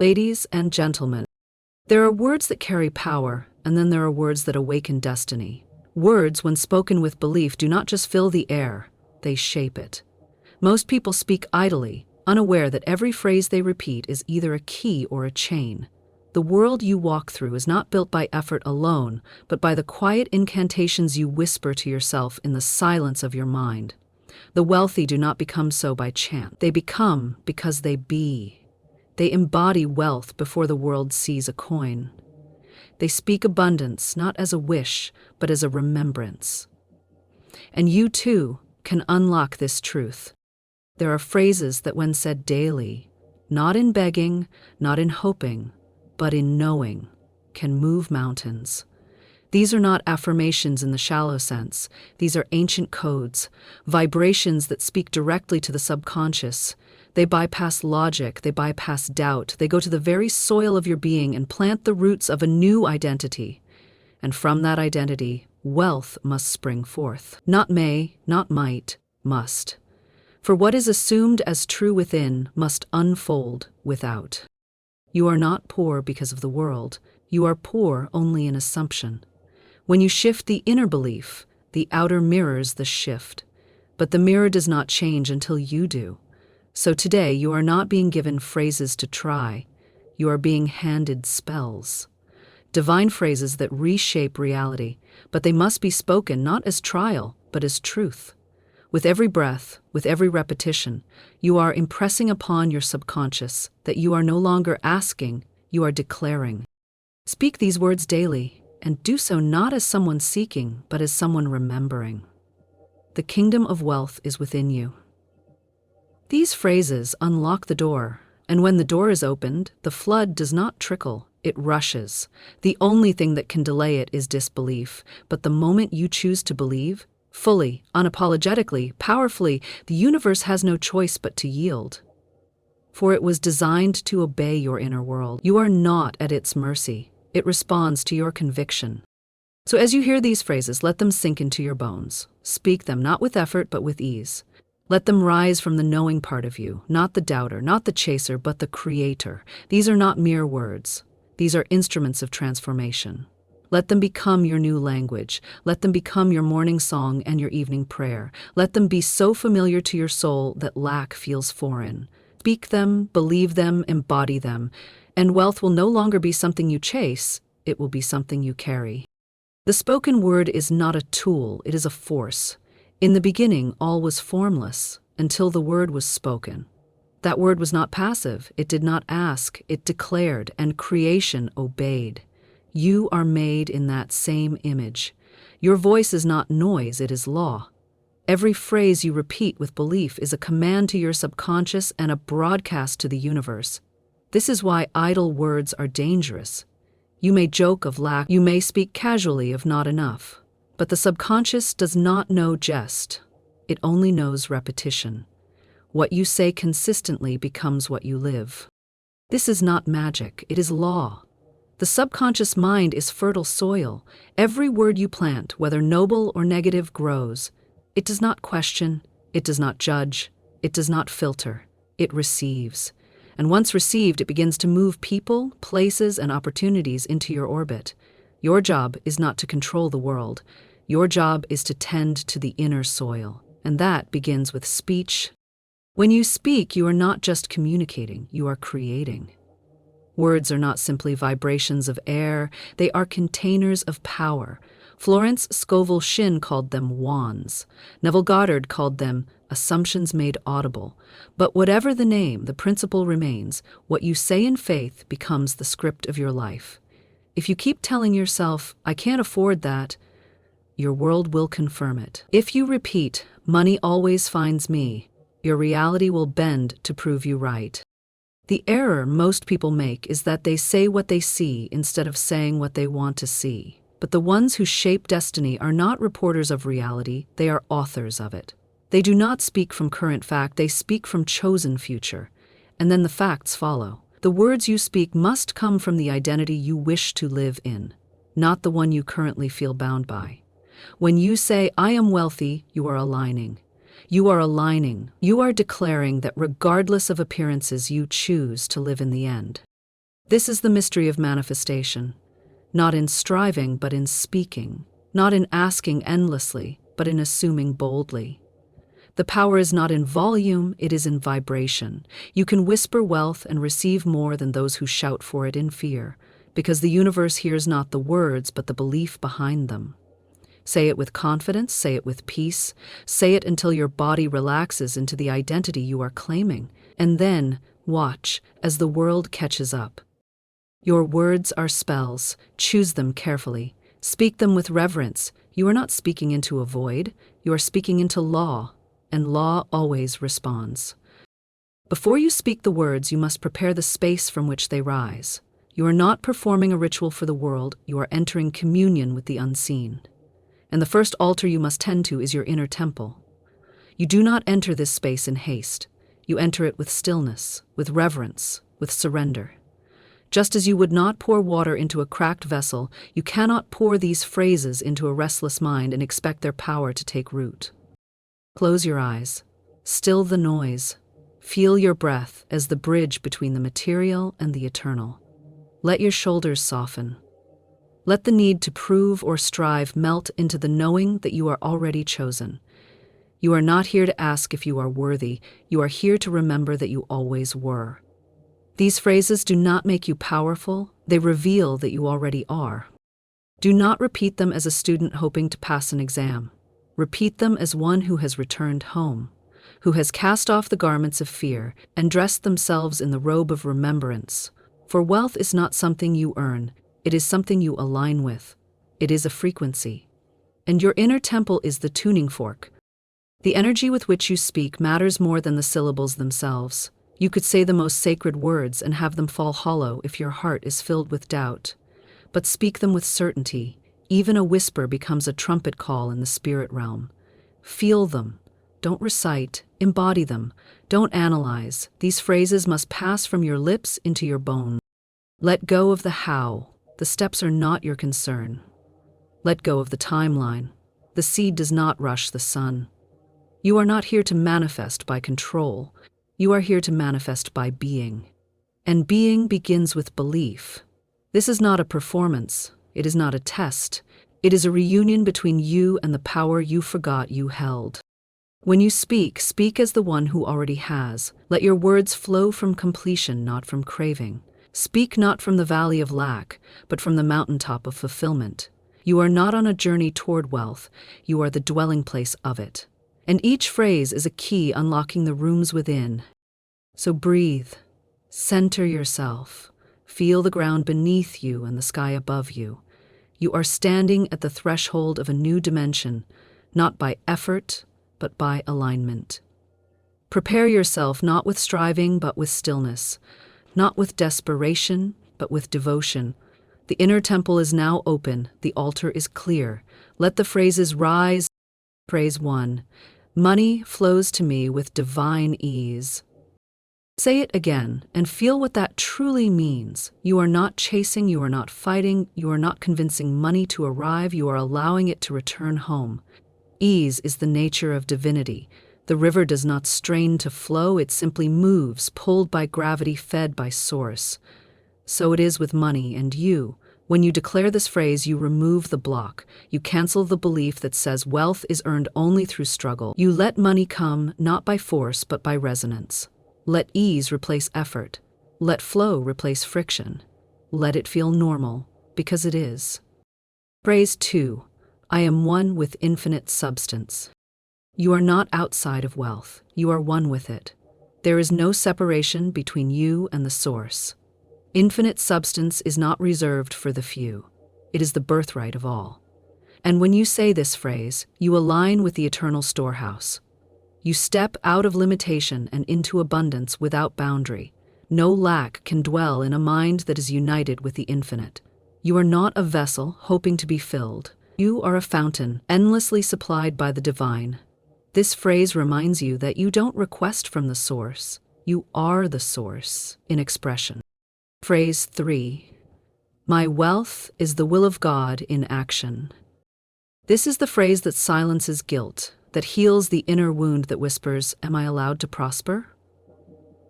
Ladies and gentlemen, there are words that carry power, and then there are words that awaken destiny. Words, when spoken with belief, do not just fill the air, they shape it. Most people speak idly, unaware that every phrase they repeat is either a key or a chain. The world you walk through is not built by effort alone, but by the quiet incantations you whisper to yourself in the silence of your mind. The wealthy do not become so by chance. They become because they be. They embody wealth before the world sees a coin. They speak abundance not as a wish, but as a remembrance. And you, too, can unlock this truth. There are phrases that, when said daily, not in begging, not in hoping, but in knowing, can move mountains. These are not affirmations in the shallow sense. These are ancient codes, vibrations that speak directly to the subconscious. They bypass logic, they bypass doubt, they go to the very soil of your being and plant the roots of a new identity. And from that identity, wealth must spring forth. Not may, not might, must. For what is assumed as true within must unfold without. You are not poor because of the world. You are poor only in assumption. When you shift the inner belief, the outer mirrors the shift. But the mirror does not change until you do. So today, you are not being given phrases to try. You are being handed spells. Divine phrases that reshape reality, but they must be spoken not as trial, but as truth. With every breath, with every repetition, you are impressing upon your subconscious that you are no longer asking, you are declaring. Speak these words daily, and do so not as someone seeking, but as someone remembering. The kingdom of wealth is within you. These phrases unlock the door, and when the door is opened, the flood does not trickle, it rushes. The only thing that can delay it is disbelief, but the moment you choose to believe, fully, unapologetically, powerfully, the universe has no choice but to yield. For it was designed to obey your inner world. You are not at its mercy. It responds to your conviction. So as you hear these phrases, let them sink into your bones. Speak them not with effort, but with ease. Let them rise from the knowing part of you, not the doubter, not the chaser, but the creator. These are not mere words. These are instruments of transformation. Let them become your new language. Let them become your morning song and your evening prayer. Let them be so familiar to your soul that lack feels foreign. Speak them, believe them, embody them, and wealth will no longer be something you chase, it will be something you carry. The spoken word is not a tool, it is a force. In the beginning, all was formless, until the word was spoken. That word was not passive, it did not ask, it declared, and creation obeyed. You are made in that same image. Your voice is not noise, it is law. Every phrase you repeat with belief is a command to your subconscious and a broadcast to the universe. This is why idle words are dangerous. You may joke of lack, you may speak casually of not enough. But the subconscious does not know jest. It only knows repetition. What you say consistently becomes what you live. This is not magic, it is law. The subconscious mind is fertile soil. Every word you plant, whether noble or negative, grows. It does not question, it does not judge, it does not filter. It receives. And once received, it begins to move people, places, and opportunities into your orbit. Your job is not to control the world. Your job is to tend to the inner soil, and that begins with speech. When you speak, you are not just communicating, you are creating. Words are not simply vibrations of air, they are containers of power. Florance Scovel Shinn called them wands. Neville Goddard called them assumptions made audible. But whatever the name, the principle remains. What you say in faith becomes the script of your life. If you keep telling yourself, I can't afford that, your world will confirm it. If you repeat, money always finds me, your reality will bend to prove you right. The error most people make is that they say what they see instead of saying what they want to see. But the ones who shape destiny are not reporters of reality, they are authors of it. They do not speak from current fact, they speak from chosen future. And then the facts follow. The words you speak must come from the identity you wish to live in, not the one you currently feel bound by. When you say, I am wealthy, you are aligning. You are aligning. You are declaring that regardless of appearances, you choose to live in the end. This is the mystery of manifestation. Not in striving, but in speaking. Not in asking endlessly, but in assuming boldly. The power is not in volume, it is in vibration. You can whisper wealth and receive more than those who shout for it in fear, because the universe hears not the words, but the belief behind them. Say it with confidence, say it with peace, say it until your body relaxes into the identity you are claiming, and then watch as the world catches up. Your words are spells. Choose them carefully. Speak them with reverence. You are not speaking into a void, you are speaking into law, and law always responds. Before you speak the words, you must prepare the space from which they rise. You are not performing a ritual for the world, you are entering communion with the unseen. And the first altar you must tend to is your inner temple. You do not enter this space in haste. You enter it with stillness, with reverence, with surrender. Just as you would not pour water into a cracked vessel, you cannot pour these phrases into a restless mind and expect their power to take root. Close your eyes. Still the noise. Feel your breath as the bridge between the material and the eternal. Let your shoulders soften. Let the need to prove or strive melt into the knowing that you are already chosen. You are not here to ask if you are worthy. You are here to remember that you always were. These phrases do not make you powerful, they reveal that you already are. Do not repeat them as a student hoping to pass an exam. Repeat them as one who has returned home, who has cast off the garments of fear and dressed themselves in the robe of remembrance. For wealth is not something you earn, it is something you align with. It is a frequency. And your inner temple is the tuning fork. The energy with which you speak matters more than the syllables themselves. You could say the most sacred words and have them fall hollow if your heart is filled with doubt. But speak them with certainty. Even a whisper becomes a trumpet call in the spirit realm. Feel them. Don't recite. Embody them. Don't analyze. These phrases must pass from your lips into your bones. Let go of the how. The steps are not your concern. Let go of the timeline. The seed does not rush the sun. You are not here to manifest by control. You are here to manifest by being. And being begins with belief. This is not a performance. It is not a test. It is a reunion between you and the power you forgot you held. When you speak, speak as the one who already has. Let your words flow from completion, not from craving. Speak not from the valley of lack, but from the mountaintop of fulfillment. You are not on a journey toward wealth. You are the dwelling place of it. And each phrase is a key unlocking the rooms within. So breathe. Center yourself. Feel the ground beneath you and the sky above you. You are standing at the threshold of a new dimension, not by effort, but by alignment. Prepare yourself not with striving, but with stillness, not with desperation, but with devotion. The inner temple is now open, the altar is clear. Let the phrases rise. Phrase 1. Money flows to me with divine ease. Say it again and feel what that truly means. You are not chasing, you are not fighting, you are not convincing money to arrive, you are allowing it to return home. Ease is the nature of divinity. The river does not strain to flow, it simply moves, pulled by gravity, fed by source. So it is with money and you. When you declare this phrase, you remove the block. You cancel the belief that says wealth is earned only through struggle. You let money come, not by force, but by resonance. Let ease replace effort. Let flow replace friction. Let it feel normal, because it is. Phrase 2. I am one with infinite substance. You are not outside of wealth. You are one with it. There is no separation between you and the source. Infinite substance is not reserved for the few. It is the birthright of all. And when you say this phrase, you align with the eternal storehouse. You step out of limitation and into abundance without boundary. No lack can dwell in a mind that is united with the infinite. You are not a vessel hoping to be filled. You are a fountain, endlessly supplied by the divine. This phrase reminds you that you don't request from the source. You are the source in expression. Phrase 3. My wealth is the will of God in action. This is the phrase that silences guilt, that heals the inner wound that whispers, am I allowed to prosper?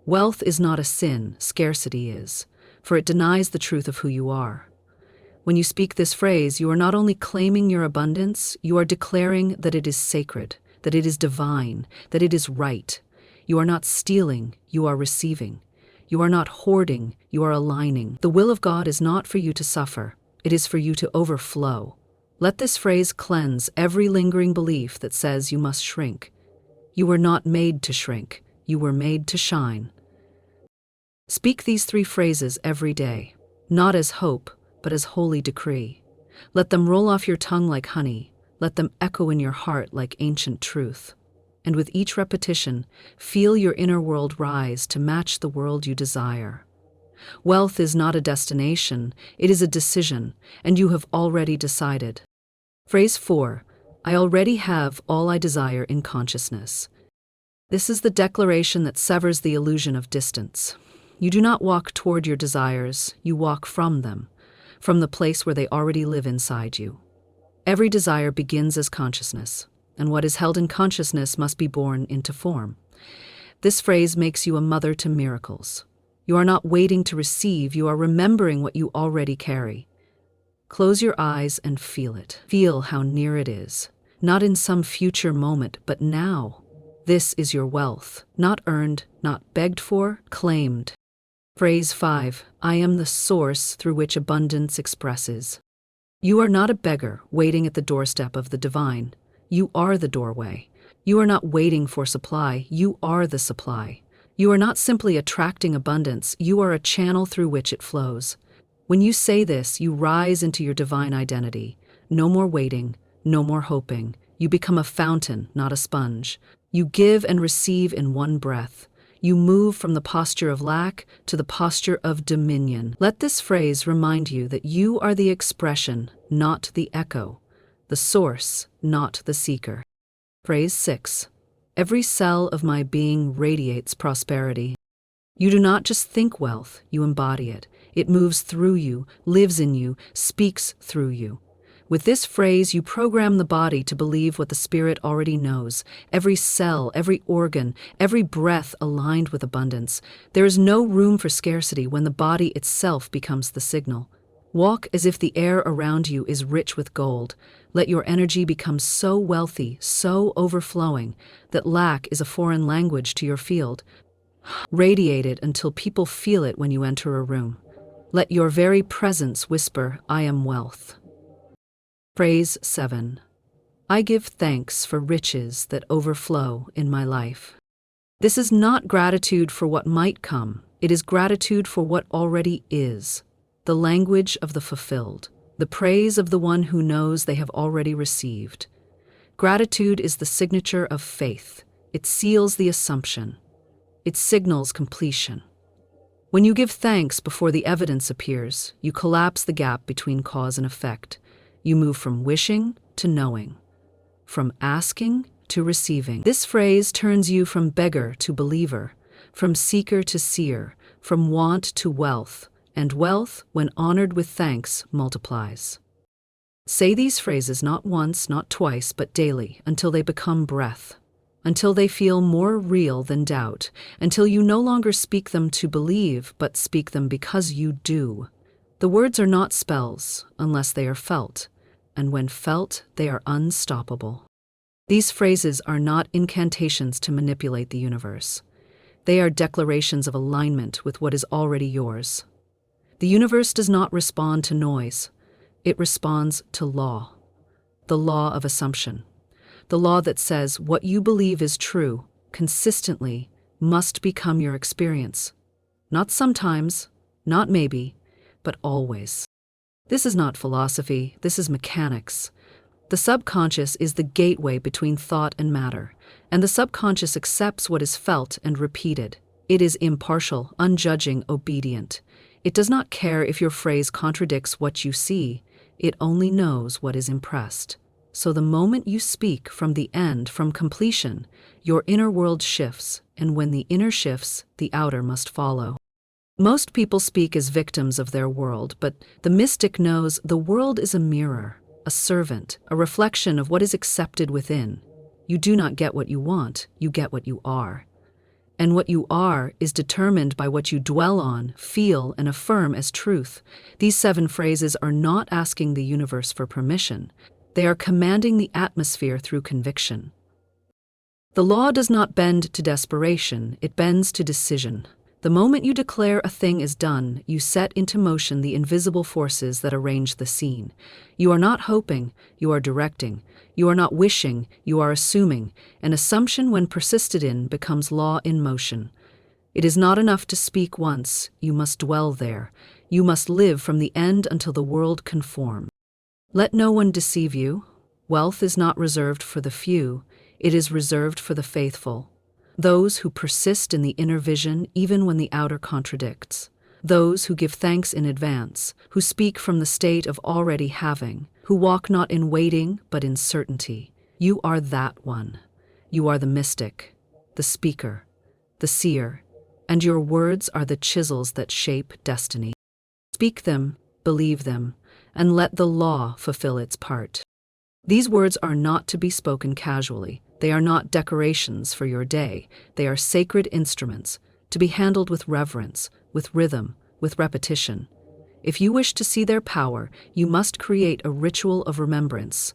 Wealth is not a sin, scarcity is. for it denies the truth of who you are. When you speak this phrase, you are not only claiming your abundance, you are declaring that it is sacred, that it is divine, that it is right. You are not stealing, you are receiving. You are not hoarding, you are aligning. The will of God is not for you to suffer, it is for you to overflow. Let this phrase cleanse every lingering belief that says you must shrink. You were not made to shrink, you were made to shine. Speak these 3 phrases every day, not as hope, but as holy decree. Let them roll off your tongue like honey, let them echo in your heart like ancient truth. And with each repetition, feel your inner world rise to match the world you desire. Wealth is not a destination, it is a decision, and you have already decided. Phrase 4. I already have all I desire in consciousness. This is the declaration that severs the illusion of distance. You do not walk toward your desires, you walk from them, from the place where they already live inside you. Every desire begins as consciousness, and what is held in consciousness must be born into form. This phrase makes you a mother to miracles. You are not waiting to receive, you are remembering what you already carry. Close your eyes and feel it. Feel how near it is. Not in some future moment, but now. This is your wealth. Not earned, not begged for, claimed. Phrase 5. I am the source through which abundance expresses. You are not a beggar waiting at the doorstep of the divine. You are the doorway. You are not waiting for supply. You are the supply. You are not simply attracting abundance. You are a channel through which it flows. When you say this, you rise into your divine identity. No more waiting, no more hoping. You become a fountain, not a sponge. You give and receive in one breath. You move from the posture of lack to the posture of dominion. Let this phrase remind you that you are the expression, not the echo, the source, not the seeker. Phrase 6. Every cell of my being radiates prosperity. You do not just think wealth, you embody it. It moves through you, lives in you, speaks through you. With this phrase, you program the body to believe what the spirit already knows. Every cell, every organ, every breath aligned with abundance. There is no room for scarcity when the body itself becomes the signal. Walk as if the air around you is rich with gold. Let your energy become so wealthy, so overflowing, that lack is a foreign language to your field. Radiate it until people feel it when you enter a room. Let your very presence whisper, I am wealth. Phrase 7. I give thanks for riches that overflow in my life. This is not gratitude for what might come, it is gratitude for what already is. The language of the fulfilled, the praise of the one who knows they have already received. Gratitude is the signature of faith. It seals the assumption. It signals completion. When you give thanks before the evidence appears, you collapse the gap between cause and effect. You move from wishing to knowing, from asking to receiving. This phrase turns you from beggar to believer, from seeker to seer, from want to wealth, and wealth, when honored with thanks, multiplies. Say these phrases not once, not twice, but daily, until they become breath, until they feel more real than doubt, until you no longer speak them to believe, but speak them because you do. The words are not spells unless they are felt, and when felt, they are unstoppable. These phrases are not incantations to manipulate the universe. They are declarations of alignment with what is already yours. The universe does not respond to noise. It responds to law, the law of assumption, the law that says what you believe is true, consistently, must become your experience. Not sometimes, not maybe, but always. This is not philosophy, this is mechanics. The subconscious is the gateway between thought and matter, and the subconscious accepts what is felt and repeated. It is impartial, unjudging, obedient. It does not care if your phrase contradicts what you see, it only knows what is impressed. So the moment you speak from the end, from completion, your inner world shifts, and when the inner shifts, the outer must follow. Most people speak as victims of their world, but the mystic knows the world is a mirror, a servant, a reflection of what is accepted within. You do not get what you want, you get what you are. And what you are is determined by what you dwell on, feel, and affirm as truth. These 7 phrases are not asking the universe for permission. They are commanding the atmosphere through conviction. The law does not bend to desperation, it bends to decision. The moment you declare a thing is done, you set into motion the invisible forces that arrange the scene. You are not hoping, you are directing. You are not wishing, you are assuming. An assumption, when persisted in, becomes law in motion. It is not enough to speak once, you must dwell there. You must live from the end until the world conform. Let no one deceive you. Wealth is not reserved for the few, it is reserved for the faithful. Those who persist in the inner vision even when the outer contradicts. Those who give thanks in advance, who speak from the state of already having, who walk not in waiting but in certainty. You are that one. You are the mystic, the speaker, the seer, and your words are the chisels that shape destiny. Speak them, believe them, and let the law fulfill its part. These words are not to be spoken casually. They are not decorations for your day. They are sacred instruments, to be handled with reverence, with rhythm, with repetition. If you wish to see their power, you must create a ritual of remembrance.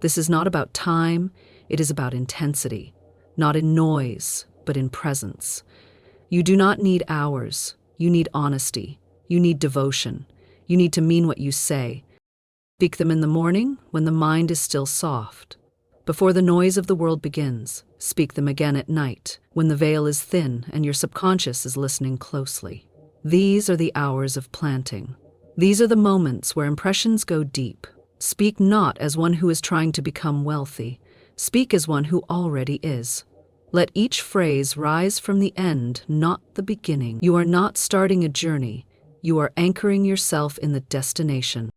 This is not about time, it is about intensity, not in noise, but in presence. You do not need hours, you need honesty, you need devotion, you need to mean what you say. Speak them in the morning when the mind is still soft. Before the noise of the world begins, speak them again at night, when the veil is thin and your subconscious is listening closely. These are the hours of planting. These are the moments where impressions go deep. Speak not as one who is trying to become wealthy. Speak as one who already is. Let each phrase rise from the end, not the beginning. You are not starting a journey. You are anchoring yourself in the destination.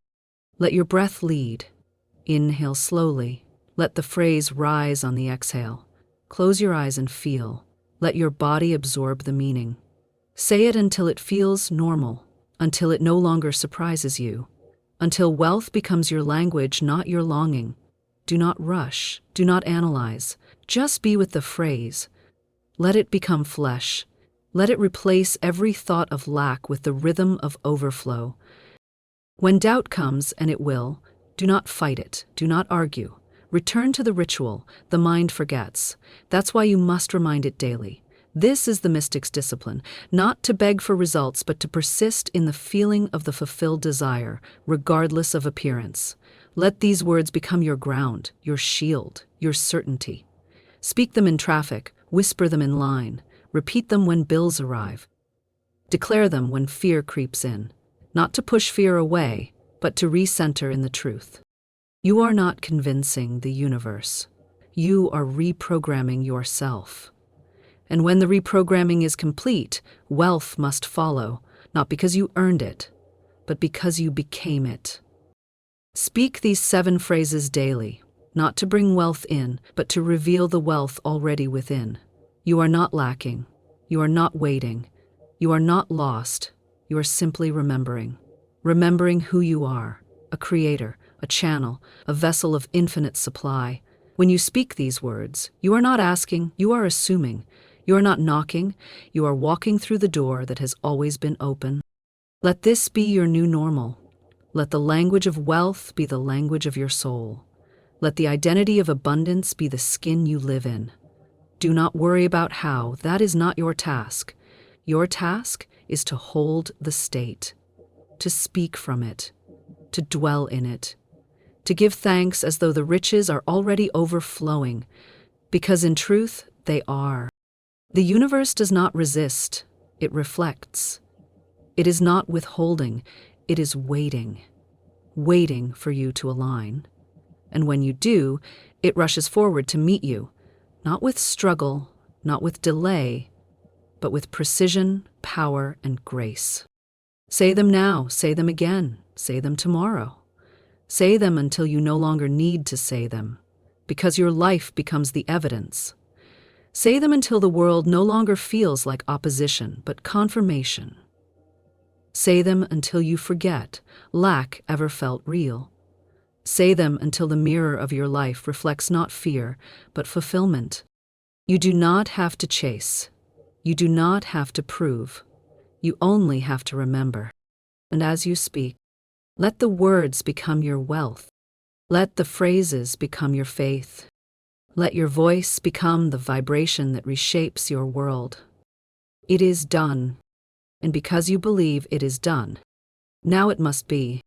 Let your breath lead. Inhale slowly. Let the phrase rise on the exhale. Close your eyes and feel. Let your body absorb the meaning. Say it until it feels normal, until it no longer surprises you, until wealth becomes your language, not your longing. Do not rush, do not analyze. Just be with the phrase. Let it become flesh. Let it replace every thought of lack with the rhythm of overflow. When doubt comes, and it will, do not fight it, do not argue. Return to the ritual, the mind forgets. That's why you must remind it daily. This is the mystic's discipline, not to beg for results, but to persist in the feeling of the fulfilled desire, regardless of appearance. Let these words become your ground, your shield, your certainty. Speak them in traffic, whisper them in line, repeat them when bills arrive. Declare them when fear creeps in, not to push fear away, but to recenter in the truth. You are not convincing the universe. You are reprogramming yourself. And when the reprogramming is complete, wealth must follow, not because you earned it, but because you became it. Speak these 7 phrases daily, not to bring wealth in, but to reveal the wealth already within. You are not lacking. You are not waiting. You are not lost. You are simply remembering. Remembering who you are, a creator, a channel, a vessel of infinite supply. When you speak these words, you are not asking, you are assuming. You are not knocking, you are walking through the door that has always been open. Let this be your new normal. Let the language of wealth be the language of your soul. Let the identity of abundance be the skin you live in. Do not worry about how, that is not your task. Your task is to hold the state, to speak from it, to dwell in it, to give thanks as though the riches are already overflowing, because in truth, they are. The universe does not resist, it reflects. It is not withholding, it is waiting, waiting for you to align. And when you do, it rushes forward to meet you, not with struggle, not with delay, but with precision, power, and grace. Say them now, say them again, say them tomorrow. Say them until you no longer need to say them, because your life becomes the evidence. Say them until the world no longer feels like opposition, but confirmation. Say them until you forget lack ever felt real. Say them until the mirror of your life reflects not fear, but fulfillment. You do not have to chase. You do not have to prove. You only have to remember. And as you speak, let the words become your wealth. Let the phrases become your faith. Let your voice become the vibration that reshapes your world. It is done. And because you believe it is done, now it must be.